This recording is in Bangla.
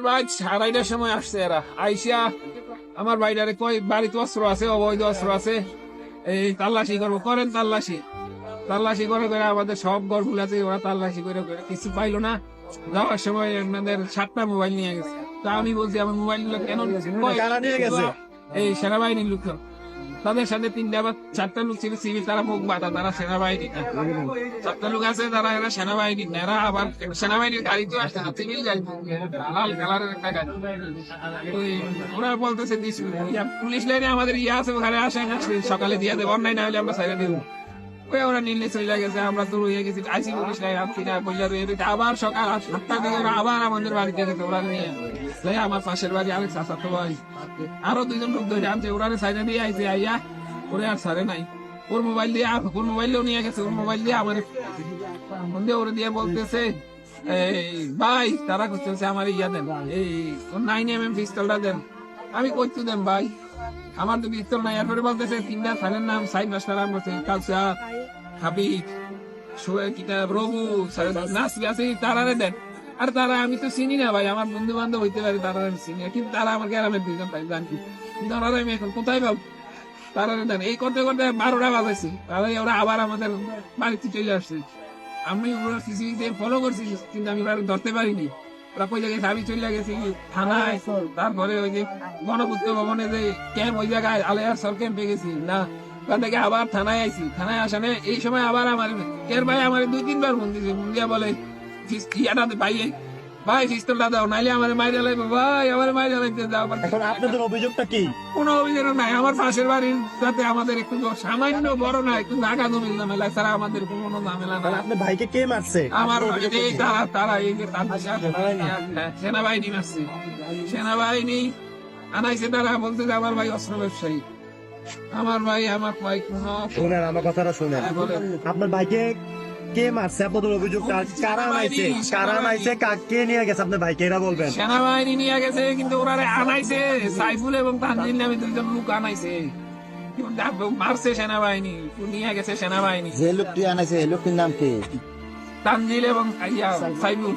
ভাই 2:30টার সময় আসছে এরা আইসা আমার বাইরে কই বাড়িতে অস্ত্র আছে, অবৈধ অস্ত্র আছে, এই তাল্লাশি করবো, করেন তাল্লাশি। তাল্লাশি করে করে আমাদের সব ঘরগুলাতে ওরা তাল্লাশি করে করে কিছু পাইলো না। যাওয়ার সময় আপনাদের 7টা মোবাইল নিয়ে গেছে। তা আমি বলছি আমার মোবাইল গুলো কেন কই? কারা নিয়ে গেছে? এই সেনাবাহিনীর লোক। তাদের সাথে 3টা বা 4টা লোক ছিল সিভিল, তারা মুখ বাঁধা, তারা সেনাবাহিনী না। 4টা লোক আছে, তারা এরা সেনাবাহিনী না। এরা আবার সেনাবাহিনীর গাড়ি তো আসছে না, সিভিল গাড়ি, লাল কালারের একটা গাড়ি। ওই ওরা বলতেছে পুলিশ লাইনে আমাদের ইয়ে আছে, ওখানে আসেন, সকালে দিয়ে দেবো, অন্যায় না হলে আমরা সাইডে দেবো। ওই ওরা নিলে চলে গেছে, আমরা তো রয়ে গেছি, আইসি পুলিশ লাইন আসছি না, পয়সা রয়ে গেছে। আবার সকাল 7টার দিকে ওরা আবার আমাদের বাড়িতে গেছে, ওরা নিয়ে আমার পাশের বাড়ি আরেক চাচাতো ভাই আরো 2জন লোক ধরে আনছে, ওরা সাইডে দিয়ে আইছে, আইয়া ওরে আর সারে নাই। ওর মোবাইল দিয়ে, ওর মোবাইলও নিয়ে গেছে, ওর মোবাইল দিয়ে আমার ওরে দিয়ে বলতেছে এই ভাই, তারা করতেছে আমার ইয়া দেন, এই 9mm পিস্তলটা দেন। আমি করতে দেন ভাই, আমার তো পিস্তল নাই। এরপরে বলতেছে 3টা ছেলের নাম সাইড মাস্টার নাম বলছে, কালচার, হাবিব, কিতাব, রঘু, নাসরি আছে, তারারে দেন। আর তারা আমি তো চিনি না ভাই, আমার বন্ধু বান্ধব হইতে পারে, তারা আমি চিনি না, কিন্তু তারা আমার গ্রামের 2জন ভাই জানি, কিন্তু ওরা আমি এখন কোথায় পাবো? তারা দেন। এই করতে করতে 12টা বাজাইছি, তারাই ওরা আবার আমাদের বাড়িতে চলে আসছে। আমি ওরা সিসিটিভিতে ফলো করছি, কিন্তু আমি ওরা ধরতে পারিনি। ওরা কই জায়গায় আমি চলে গেছি থানায়, তারপরে ওই যে গণপূর্ত ভবনে যে ক্যাম্প, ওই জায়গায় আলেয়ার সর ক্যাম্পে গেছি না, ওখান থেকে আবার থানায় আইছি। থানায় আসানে এই সময় আবার আমার এর ভাই আমার 2-3বার ফোন দিয়েছে, ফোন দিয়া বলে ইয়াটা ভাই, ভাই পিস্তলটা দাও, নাইলে আমার মাইরে লাগবে, ভাই আমার মাইরে লাগতে যাও। এখন আপনাদের অভিযোগটা কি? কোনো অভিযোগ নাই, আমার পাশের বাড়ির সাথে আমাদের একটু সামান্য বড় না, একটু নাগা জমির ঝামেলা ছাড়া আমাদের কোনো ঝামেলা না। আপনার ভাইকে কে মারছে? আমার এই তারা এই যে সেনাবাহিনী মারছে, সেনাবাহিনী আনাইছে। তারা বলছে যে আমার ভাই অস্ত্র ব্যবসায়ী, আমার ভাই কোনো শুনেন আমার কথাটা শুনেন, আপনার ভাইকে কে মারছে? আপনাদের অভিযোগটা কারা মারছে? কারা মারছে? কে নিয়ে গেছে আপনার ভাইকে, এরা বলবেন। সেনাবাহিনী নিয়ে গেছে, কিন্তু ওরা আনাইছে সাইফুল এবং তানজিল নামে 2জন লোক আনাইছে, মারছে সেনাবাহিনী, নিয়ে গেছে সেনাবাহিনী। যে লোকটি আনাইছে এই লোকটির নাম কি? তানজিল এবং সাইফুল।